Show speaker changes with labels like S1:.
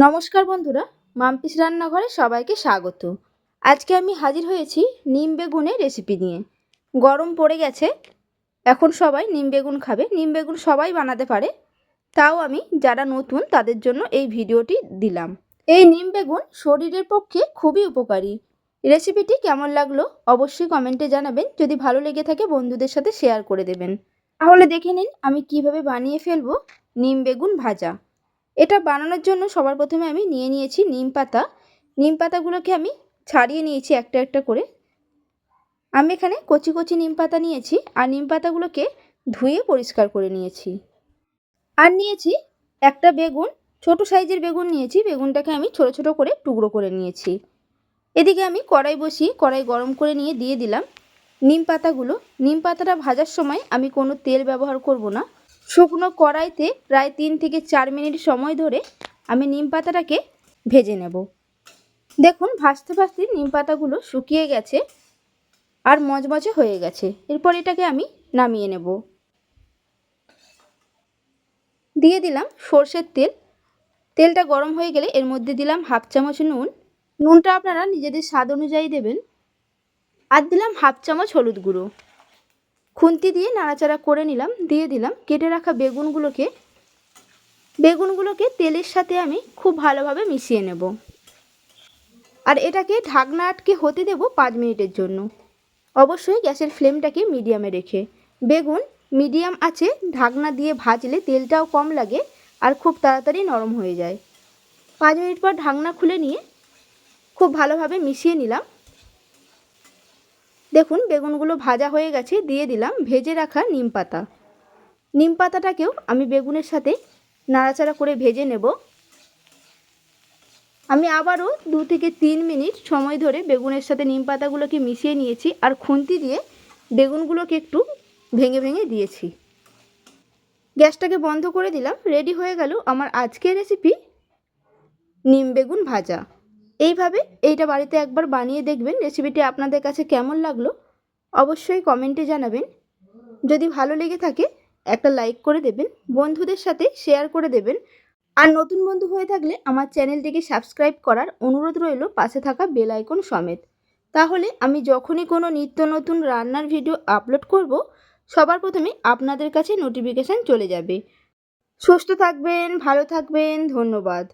S1: নমস্কার বন্ধুরা, মাম্পিস রান্নাঘরে সবাইকে স্বাগত। আজকে আমি হাজির হয়েছি নিম বেগুনের রেসিপি নিয়ে। গরম পড়ে গেছে, এখন সবাই নিম বেগুন খাবে। নিম বেগুন সবাই বানাতে পারে, তাও আমি যারা নতুন তাদের জন্য এই ভিডিওটি দিলাম। এই নিম বেগুন শরীরের পক্ষে খুবই উপকারী। রেসিপিটি কেমন লাগলো অবশ্যই কমেন্টে জানাবেন। যদি ভালো লেগে থাকে বন্ধুদের সাথে শেয়ার করে দেবেন। তাহলে দেখে নিন আমি কিভাবে বানিয়ে ফেলবো নিম বেগুন ভাজা। এটা বানানোর জন্য সবার প্রথমে আমি নিয়ে নিয়েছি নিম পাতা। নিম পাতাগুলোকে আমি ছাড়িয়ে নিয়েছি একটা একটা করে। আমি এখানে কচি কচি নিম পাতা নিয়েছি, আর নিম পাতাগুলোকে ধুয়ে পরিষ্কার করে নিয়েছি। আর নিয়েছি একটা বেগুন, ছোট সাইজের বেগুন নিয়েছি। বেগুনটাকে আমি ছোট ছোট করে টুকরো করে নিয়েছি। এদিকে আমি কড়াই বসিয়ে কড়াই গরম করে নিয়ে দিয়ে দিলাম নিম পাতাগুলো। নিম পাতাটা ভাজার সময় আমি কোনো তেল ব্যবহার করব না। শুকনো কড়াইতে প্রায় 3 থেকে 4 মিনিট সময় ধরে আমি নিম পাতাটাকে ভেজে নেব। দেখুন ভাজতে ভাজতে নিম পাতাগুলো শুকিয়ে গেছে আর মচমচে হয়ে গেছে। এরপর এটাকে আমি নামিয়ে নেব। দিয়ে দিলাম সর্ষের তেল। তেলটা গরম হয়ে গেলে এর মধ্যে দিলাম হাফ চামচ নুন। নুনটা আপনারা নিজেদের স্বাদ অনুযায়ী দেবেন। আর দিলাম হাফ চামচ হলুদ গুঁড়ো। খুন্তি দিয়ে নাড়াচাড়া করে নিলাম। দিয়ে দিলাম কেটে রাখা বেগুনগুলোকে তেলের সাথে আমি খুব ভালোভাবে মিশিয়ে নেব। আর এটাকে ঢাকনা আটকে হতে দেব 5 মিনিটের জন্য। অবশ্যই গ্যাসের ফ্লেমটাকে মিডিয়ামে রেখে। বেগুন মিডিয়াম আছে ঢাকনা দিয়ে ভাজলে তেলটাও কম লাগে আর খুব তাড়াতাড়ি নরম হয়ে যায়। 5 মিনিট পর ঢাকনা খুলে নিয়ে খুব ভালোভাবে মিশিয়ে নিলাম। দেখুন বেগুনগুলো ভাজা হয়ে গেছে। দিয়ে দিলাম ভেজে রাখা নিম পাতা। নিম পাতাটাকেও আমি বেগুনের সাথে নাড়াচাড়া করে ভেজে নেব। আমি আবারও 2 থেকে 3 মিনিট সময় ধরে বেগুনের সাথে নিম পাতাগুলোকে মিশিয়ে নিয়েছি। আর খুন্তি দিয়ে বেগুনগুলোকে একটু ভেঙে ভেঙে দিয়েছি। গ্যাসটাকে বন্ধ করে দিলাম। রেডি হয়ে গেল আমার আজকের রেসিপি নিম বেগুন ভাজা। এইভাবে এইটা বাড়িতে একবার বানিয়ে দেখবেন। রেসিপিটি আপনাদের কাছে কেমন লাগলো অবশ্যই কমেন্টে জানাবেন। যদি ভালো লেগে থাকে একটা লাইক করে দেবেন, বন্ধুদের সাথে শেয়ার করে দেবেন। আর নতুন বন্ধু হয়ে থাকলে আমার চ্যানেলটিকে সাবস্ক্রাইব করার অনুরোধ রইল, পাশে থাকা বেল আইকন সমেত। তাহলে আমি যখনই কোনো নিত্য নতুন রান্নার ভিডিও আপলোড করব সবার প্রথমে আপনাদের কাছে নোটিফিকেশান চলে যাবে। সুস্থ থাকবেন, ভালো থাকবেন, ধন্যবাদ।